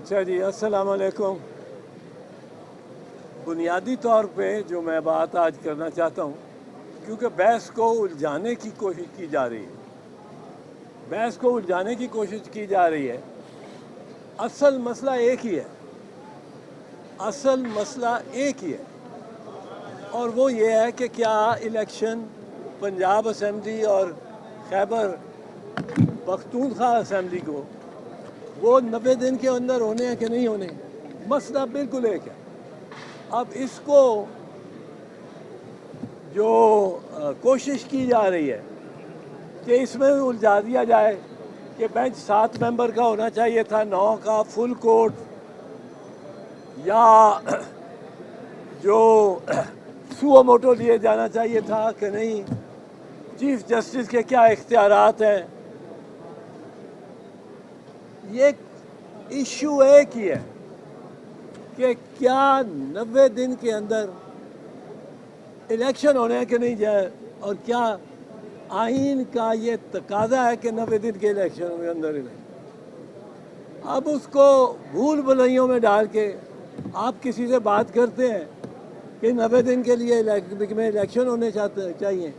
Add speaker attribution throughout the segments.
Speaker 1: اچھا جی، السلام علیکم۔ بنیادی طور پہ جو میں بات آج کرنا چاہتا ہوں، کیونکہ بحث کو الجھانے کی کوشش کی جا رہی ہے، اصل مسئلہ ایک ہی ہے، اور وہ یہ ہے کہ کیا الیکشن پنجاب اسمبلی اور خیبر پختونخوا اسمبلی کو وہ 90 دن کے اندر ہونے ہیں کہ نہیں ہونے، مسئلہ بالکل ایک ہے۔ اب اس کو جو کوشش کی جا رہی ہے کہ اس میں الجھا دیا جائے کہ بینچ 7 ممبر کا ہونا چاہیے تھا، 9 کا فل کورٹ، یا جو سو موٹو لیے جانا چاہیے تھا کہ نہیں، چیف جسٹس کے کیا اختیارات ہیں۔ یہ ایشو ایک ہی ہے کہ کیا 90 دن کے اندر الیکشن ہونے کہ نہیں جائے، اور کیا آئین کا یہ تقاضا ہے کہ 90 دن کے الیکشن کے اندر اب اس کو بھول بھلائیوں میں ڈال کے آپ کسی سے بات کرتے ہیں کہ 90 دن کے لیے الیکشن ہونے چاہیے،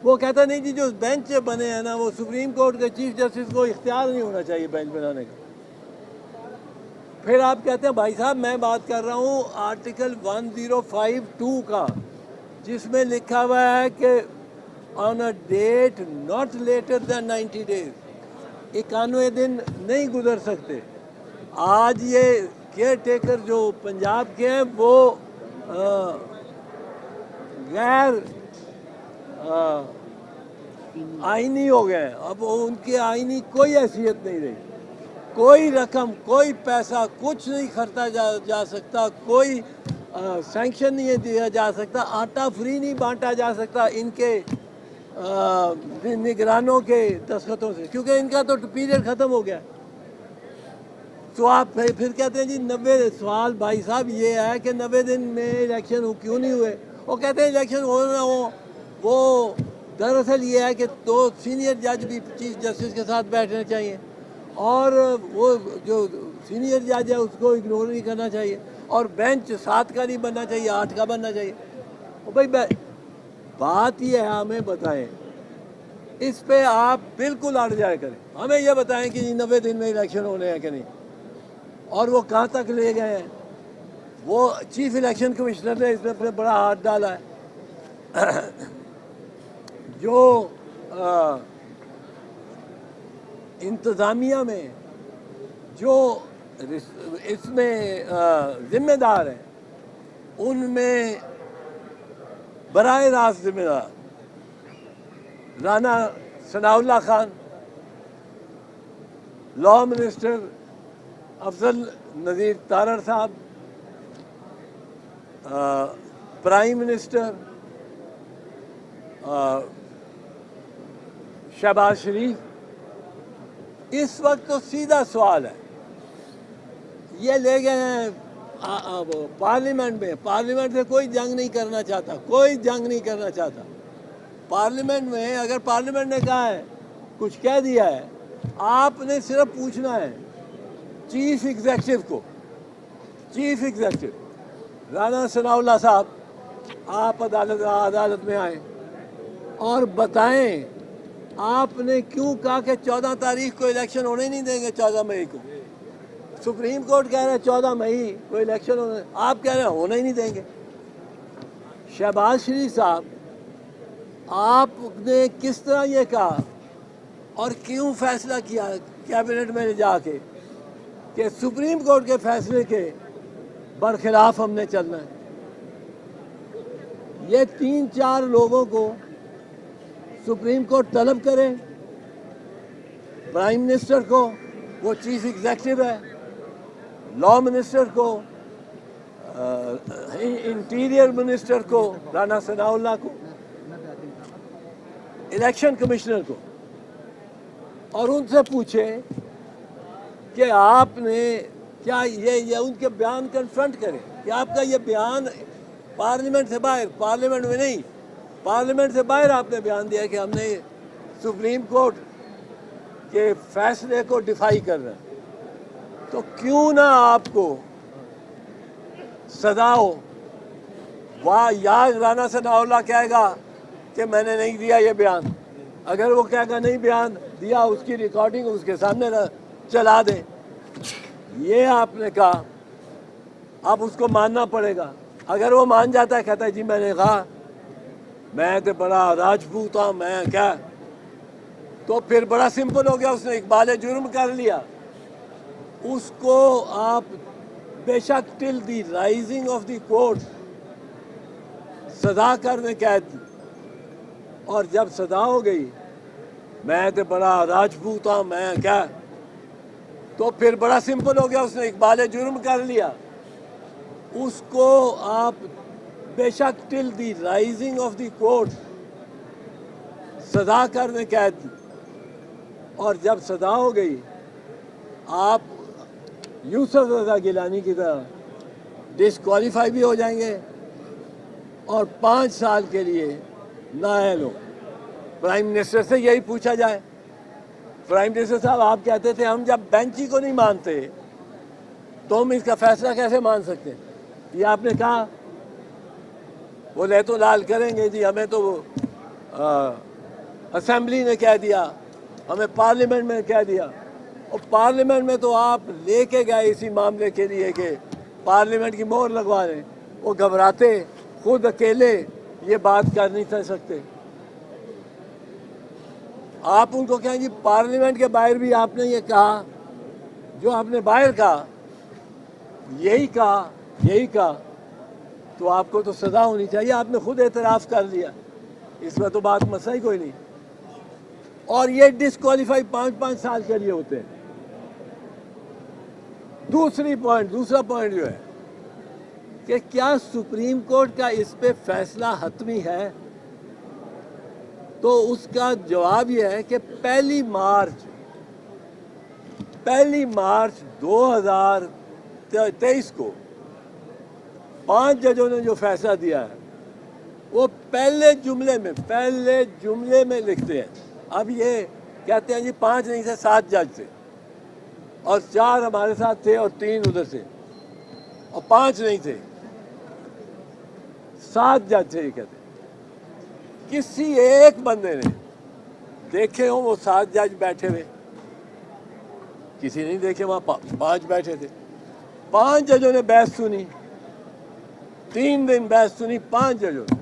Speaker 1: وہ کہتا نہیں جی جو بینچ بنے ہیں نا، وہ سپریم کورٹ کے چیف جسٹس کو اختیار نہیں ہونا چاہیے بینچ بنانے کا۔ پھر آپ کہتے ہیں بھائی صاحب میں بات کر رہا ہوں آرٹیکل 1052 کا، جس میں لکھا ہوا ہے کہ on a date not later than 90 days، 91 دن نہیں گزر سکتے۔ آج یہ کیئر ٹیکر جو پنجاب کے ہیں وہ غیر آئینی ہو گئے ہیں، اب ان کی آئینی کوئی حیثیت نہیں رہی، کوئی رقم، کوئی پیسہ، کچھ نہیں خرچا جا سکتا، کوئی سینکشن نہیں دیا جا سکتا، آٹا فری نہیں بانٹا جا سکتا ان کے نگرانوں کے دستخطوں سے، کیونکہ ان کا تو پیریڈ ختم ہو گیا۔ تو آپ پھر کہتے ہیں جی 90 سوال بھائی صاحب یہ ہے کہ 90 دن میں الیکشن کیوں نہیں ہوئے؟ وہ کہتے ہیں الیکشن ہو نہ ہو، وہ دراصل یہ ہے کہ 2 سینئر جج بھی چیف جسٹس کے ساتھ بیٹھنے چاہیے، اور وہ جو سینئر جج ہے اس کو اگنور نہیں کرنا چاہیے، اور بینچ 7 کا نہیں بننا چاہیے، 8 کا بننا چاہیے۔ بھائی بات یہ ہے، ہمیں بتائیں اس پہ، آپ بالکل اڑ جائے کریں، ہمیں یہ بتائیں کہ 90 دن میں الیکشن ہونے ہیں کہ نہیں، اور وہ کہاں تک لے گئے ہیں۔ وہ چیف الیکشن کمشنر نے اس میں بڑا ہاتھ ڈالا ہے۔ جو انتظامیہ میں جو اس میں ذمہ دار ہیں، ان میں براہ راست ذمہ دار رانا ثناء اللہ خان، لاء منسٹر افضل نذیر تارڑ صاحب، پرائم منسٹر شہباز شریف۔ اس وقت تو سیدھا سوال ہے، یہ لے گئے ہیں پارلیمنٹ میں، پارلیمنٹ سے کوئی جنگ نہیں کرنا چاہتا، پارلیمنٹ میں اگر پارلیمنٹ نے کہا ہے، کچھ کہہ دیا ہے، آپ نے صرف پوچھنا ہے چیف ایگزیکٹو رانا ثناء اللہ صاحب، آپ عدالت میں آئیں اور بتائیں آپ نے کیوں کہا کہ 14 تاریخ کو الیکشن ہونے ہی نہیں دیں گے، 14 مئی کو سپریم کورٹ کہہ رہا ہے 14 مئی کو الیکشن ہونے، آپ کہہ رہے ہیں ہونا ہی نہیں دیں گے۔ شہباز شریف صاحب، آپ نے کس طرح یہ کہا اور کیوں فیصلہ کیا کیبنٹ میں جا کے کہ سپریم کورٹ کے فیصلے کے برخلاف ہم نے چلنا ہے؟ یہ 3-4 لوگوں کو سپریم کورٹ طلب کرے، پرائم منسٹر کو، وہ چیف ایگزیکٹو ہے، لاء منسٹر کو، انٹیریئر منسٹر کو رانا ثناء اللہ کو، الیکشن کمشنر کو، اور ان سے پوچھے کہ آپ نے کیا یہ ان کے بیان کنفرنٹ کریں کہ آپ کا یہ بیان پارلیمنٹ سے باہر، پارلیمنٹ میں نہیں، پارلیمنٹ سے باہر آپ نے بیان دیا کہ ہم نے سپریم کورٹ کے فیصلے کو ڈیفائی کر رہے ہیں۔ تو کیوں نہ آپ کو سزا ہو. واہ یار رانا ثناء اللہ کہے گا کہ میں نے نہیں دیا یہ بیان. اگر وہ کہے گا نہیں بیان دیا, اس کی ریکارڈنگ اس کے سامنے چلا دے. یہ آپ نے کہا, اب اس کو ماننا پڑے گا. اگر وہ مان جاتا ہے, کہتا ہے جی میں نے کہا, میں تو بڑا راجپوت ہوں, میں کیا, تو پھر بڑا سمپل ہو گیا, اس نے اقبال جرم کر لیا. اس کو آپ بے شک ٹل دی رائزنگ آف دی کورٹ سزا کرنے قید دی, اور جب سزا ہو گئی میں تو بڑا راجپوت ہوں, میں کیا, تو پھر بڑا سمپل ہو گیا, اس نے اقبال جرم کر لیا. اس کو آپ بے شک ٹل دی رائزنگ آف دی کورٹ سزا کرنے قید دی, اور جب سزا ہو گئی آپ یوسف رضا گیلانی کی طرح ڈسکوالیفائی بھی ہو جائیں گے اور 5 سال کے لیے نااہل ہو. پرائم منسٹر سے یہی پوچھا جائے, پرائم منسٹر صاحب آپ کہتے تھے ہم جب بینچ ہی کو نہیں مانتے تو ہم اس کا فیصلہ کیسے مان سکتے ہیں. یہ آپ نے کہا وہ لے تو لال کریں گے جی, ہمیں تو اسمبلی نے کہہ دیا, ہمیں پارلیمنٹ میں کہہ دیا. اور پارلیمنٹ میں تو آپ لے کے گئے اسی معاملے کے لیے کہ پارلیمنٹ کی مہر لگوا رہے, وہ گھبراتے, خود اکیلے یہ بات کر نہیں کر سکتے. آپ ان کو کہیں جی پارلیمنٹ کے باہر بھی آپ نے یہ کہا, جو آپ نے باہر کہا یہی کہا, تو آپ کو تو سزا ہونی چاہیے. آپ نے خود اعتراف کر لیا, اس میں تو بات مسئلہ ہی کوئی نہیں. اور یہ ڈسکوالیفائی 5 سال کے لیے ہوتے ہیں. دوسرا پوائنٹ جو ہے کہ کیا سپریم کورٹ کا اس پہ فیصلہ حتمی ہے, تو اس کا جواب یہ ہے کہ 1 مارچ 2023 کو 5 ججوں نے جو فیصلہ دیا ہے وہ پہلے جملے میں لکھتے ہیں. اب یہ کہتے ہیں جی 5 نہیں تھے, 7 جج تھے, اور 4 ہمارے ساتھ تھے اور 3 ادھر سے, اور 5 نہیں تھے, 7 جج تھے. یہ کہتے ہیں کسی ایک بندے نے دیکھے ہوں وہ 7 جج بیٹھے ہوئے, کسی نہیں دیکھے, وہاں 5 بیٹھے تھے. 5 ججوں نے بحث سنی, 3 دن بحث سنی 5 ججوں نے.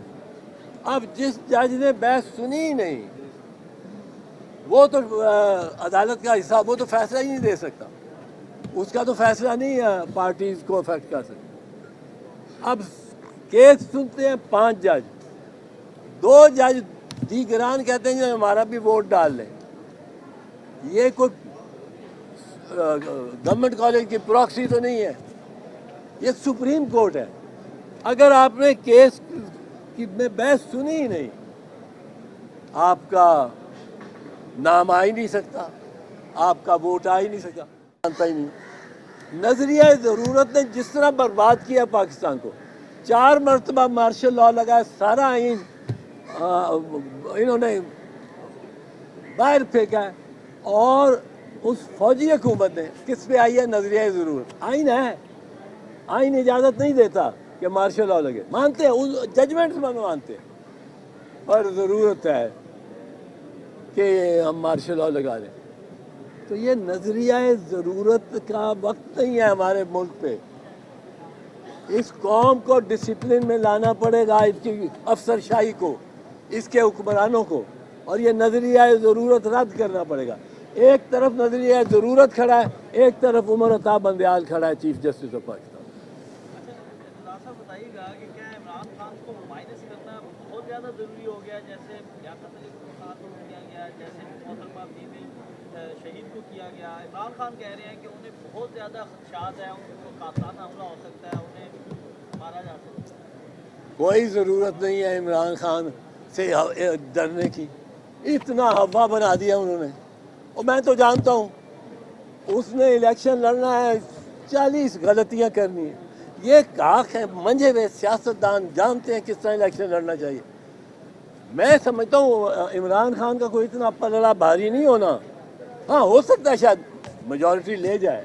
Speaker 1: اب جس جج نے بحث سنی ہی نہیں, وہ تو عدالت کا حصہ, وہ تو فیصلہ ہی نہیں دے سکتا, اس کا تو فیصلہ نہیں پارٹیز کو افیکٹ کر سکتا. اب کیس سنتے ہیں 5 جج, 2 جج دیگران کہتے ہیں ہمارا بھی ووٹ ڈال لیں. یہ کوئی گورنمنٹ کالج کی پراکسی تو نہیں ہے, یہ سپریم کورٹ ہے. اگر آپ نے کیس میں بحث سنی ہی نہیں, آپ کا نام آ ہی نہیں سکتا, آپ کا ووٹ آ ہی نہیں سکتا. جانتا ہی نہیں. نظریہ ضرورت نے جس طرح برباد کیا پاکستان کو, 4 مرتبہ مارشل لاء لگا, سارا آئین انہوں نے باہر پھینکا ہے, اور اس فوجی حکومت نے کس پہ آئی ہے, نظریہ ضرورت. آئین ہے, آئین اجازت نہیں دیتا کہ مارشل لاء لگے, مانتے ہیں ججمنٹ میں مانتے ہیں, پر ضرورت ہے کہ ہم مارشل لاء لگا لیں. تو یہ نظریہ ضرورت کا وقت نہیں ہے ہمارے ملک پہ. اس قوم کو ڈسپلن میں لانا پڑے گا, اس کی افسر شاہی کو, اس کے حکمرانوں کو, اور یہ نظریہ ضرورت رد کرنا پڑے گا. ایک طرف نظریہ ضرورت کھڑا ہے, ایک طرف عمر عطا بندیال کھڑا ہے, چیف جسٹس آف پاکستان.
Speaker 2: بتائیے گا کہ کیا عمران خان کو مائنس کرنا بہت زیادہ ضروری ہو گیا, جیسے لیاقت علی کو خان کو کیا گیا, جیسے محترمہ بیوی شہید کو کیا گیا. عمران خان کہہ رہے ہیں کہ انہیں بہت زیادہ خدشات ہیں, ان کو قاتلانہ حملہ ہو سکتا ہے, انہیں مارا جا سکتا ہے.
Speaker 1: کوئی ضرورت نہیں ہے عمران خان سے ڈرنے کی, اتنا ہوا بنا دیا انہوں نے. اور میں تو جانتا ہوں اس نے الیکشن لڑنا ہے, 40 غلطیاں کرنی ہیں. یہ کاک ہے, منجھے ہوئے سیاستدان جانتے ہیں کس طرح الیکشن لڑنا چاہیے. میں سمجھتا ہوں عمران خان کا کوئی اتنا پلڑا بھاری نہیں ہونا. ہاں ہو سکتا ہے شاید میجورٹی لے جائے,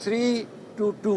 Speaker 1: 3 to 2,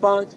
Speaker 1: 5।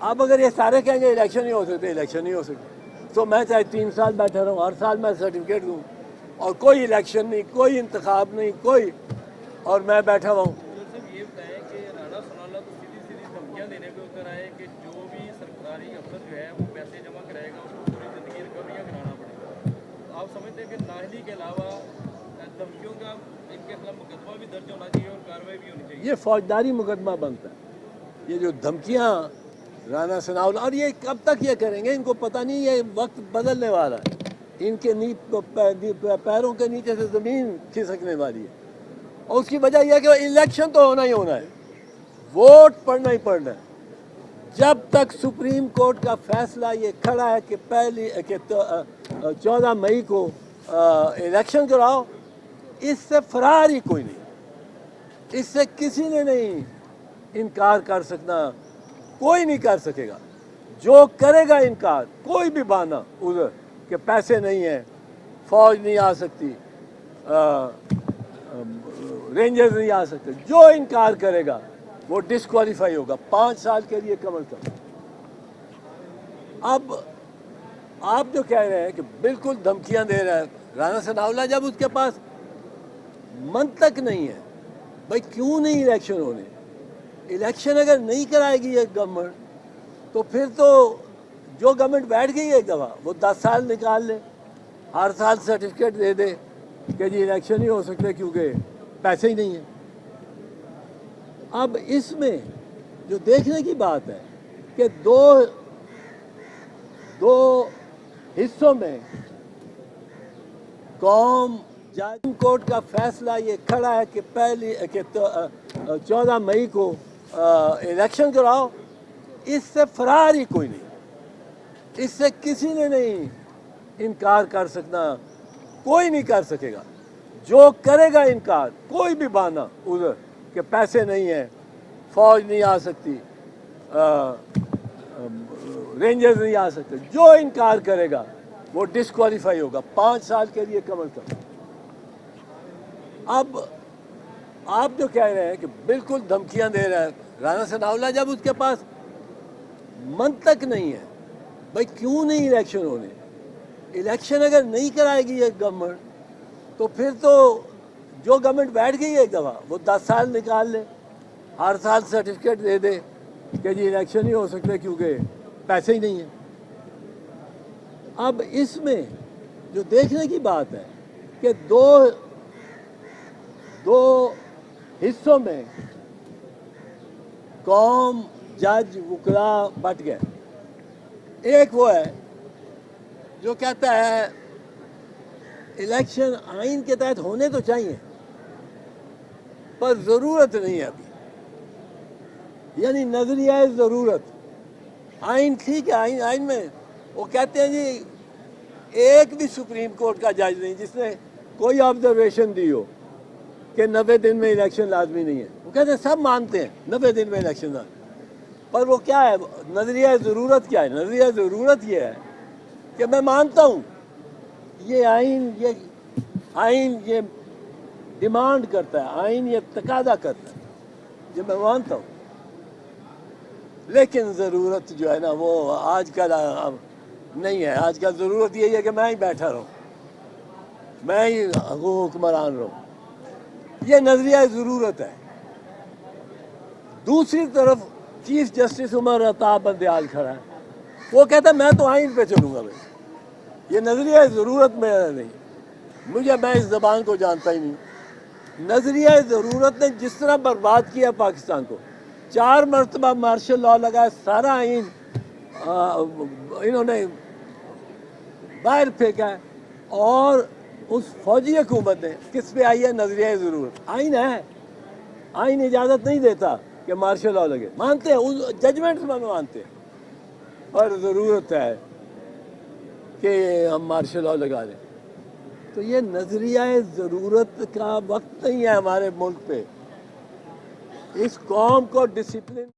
Speaker 1: اب اگر یہ سارے کہیں گے الیکشن نہیں ہو سکتے، الیکشن نہیں ہو سکتے، تو میں چاہے 3 سال بیٹھا رہوں، ہر سال میں سرٹیفکیٹ دوں اور کوئی الیکشن نہیں، کوئی انتخاب نہیں، کوئی، اور میں بیٹھا ہوا ہوں۔
Speaker 3: صرف یہ بتائیں کہ رانا ثناءاللہ تو سیدھی دھمکیاں دینے پہ اتر آئے کہ جو بھی سرکاری افسر جو ہے وہ پیسے جمع کرائے گا اس کو پوری زندگی ریکوریاں کرانا پڑے گا۔ تو آپ سمجھتے ہیں کہ نااہلی کے علاوہ دھمکیوں کا ان کے خلاف مقدمہ بھی درج ہونا چاہیے اور کارروائی بھی ہونی چاہیے؟
Speaker 1: یہ فوجداری مقدمہ بنتا ہے، یہ جو دھمکیاں رانا ثناءاللہ، اور یہ کب تک یہ کریں گے، ان کو پتہ نہیں یہ وقت بدلنے والا ہے، ان کے پیروں کے نیچے سے زمین کھسکنے والی ہے، اور اس کی وجہ یہ ہے کہ الیکشن تو ہونا ہی ہونا ہے، ووٹ پڑنا ہی پڑنا ہے۔ جب تک سپریم کورٹ کا فیصلہ یہ کھڑا ہے کہ 14 مئی کو الیکشن کراؤ، اس سے فرار ہی کوئی نہیں، اس سے کسی نے نہیں انکار کر سکنا، کوئی نہیں کر سکے گا۔ جو کرے گا انکار، کوئی بھی بہانہ ادھر کہ پیسے نہیں ہیں، فوج نہیں آ سکتی، رینجرز نہیں آ سکتے، جو انکار کرے گا وہ ڈسکوالیفائی ہوگا 5 سال کے لیے کم از کم۔ اب آپ جو کہہ رہے ہیں کہ بالکل دھمکیاں دے رہا ہے رانا ثناءاللہ، جب اس کے پاس منطق نہیں ہے، بھائی کیوں نہیں الیکشن ہونے؟ الیکشن اگر نہیں کرائے گی یہ گورنمنٹ تو پھر تو جو گورنمنٹ بیٹھ گئی ایک دفعہ وہ 10 سال نکال لے، ہر سال سرٹیفکیٹ دے دے کہ جی الیکشن نہیں ہو سکتے کیونکہ پیسے ہی نہیں ہیں۔ اب اس میں جو دیکھنے کی بات ہے کہ دو حصوں میں قوم، سپریم کورٹ کا فیصلہ یہ کھڑا ہے کہ 14 مئی کو الیکشن کراؤ، اس سے فرار ہی کوئی نہیں، اس سے کسی نے نہیں انکار کر سکنا، کوئی نہیں کر سکے گا۔ جو کرے گا انکار، کوئی بھی بہانہ ادھر کہ پیسے نہیں ہیں، فوج نہیں آ سکتی، رینجرز نہیں آ سکتے، جو انکار کرے گا وہ ڈسکوالیفائی ہوگا 5 سال کے لیے کم از کم۔ اب آپ جو کہہ رہے ہیں کہ بالکل دھمکیاں دے رہا ہے رانا ثناءاللہ، جب اس کے پاس منطق نہیں ہے، بھائی کیوں نہیں الیکشن ہونے؟ الیکشن اگر نہیں کرائے گی یہ گورنمنٹ تو پھر تو جو گورنمنٹ بیٹھ گئی ایک دفعہ وہ 10 سال نکال لے، ہر سال سرٹیفکیٹ دے دے کہ جی الیکشن نہیں ہو سکتے کیونکہ پیسے ہی نہیں ہیں۔ اب اس میں جو دیکھنے کی بات ہے کہ دو حصوں میں قوم، جج، وکلا بٹ گئے۔ ایک وہ ہے جو کہتا ہے الیکشن آئین کے تحت ہونے تو چاہیے پر ضرورت نہیں ہے ابھی، یعنی نظریہ ضرورت۔ آئین ٹھیک ہے، آئین میں وہ کہتے ہیں جی ایک بھی سپریم کورٹ کا جج نہیں جس نے کوئی آبزرویشن دی ہو کہ 90 دن میں الیکشن لازمی نہیں ہے۔ وہ کہتے ہیں سب مانتے ہیں 90 دن میں الیکشن لازمی، پر وہ کیا ہے نظریہ ضرورت؟ کیا ہے نظریہ ضرورت؟ یہ ہے کہ میں مانتا ہوں یہ آئین یہ ڈیمانڈ کرتا ہے، آئین یہ تقاضا کرتا ہے، یہ میں مانتا ہوں، لیکن ضرورت جو ہے نا وہ آج کل نہیں ہے۔ آج کل ضرورت یہی ہے کہ میں ہی بیٹھا رہوں، میں ہی حکمران رہوں، یہ نظریہ ضرورت ہے۔ دوسری طرف چیف جسٹس عمر عطا بندیال کھڑا ہے، وہ کہتا ہے میں تو آئین پہ چلوں گا بھائی، یہ نظریہ ضرورت میں نہیں، میں اس زبان کو جانتا ہی نہیں۔ نظریہ ضرورت نے جس طرح برباد کیا پاکستان کو، 4 مرتبہ مارشل لاء لگا، سارا آئین انہوں نے باہر پھینکا ہے، اور اس فوجی حکومت نے کس پہ آئی ہے؟ نظریہ ضرورت۔ آئین ہے، آئین اجازت نہیں دیتا کہ مارشل لاء لگے، مانتے ہیں ججمنٹس میں مانتے ہیں، پر ضرورت ہے کہ ہم مارشل لاء لگا لیں۔ تو یہ نظریہ ضرورت کا وقت نہیں ہے ہمارے ملک پہ۔ اس قوم کو ڈسپلن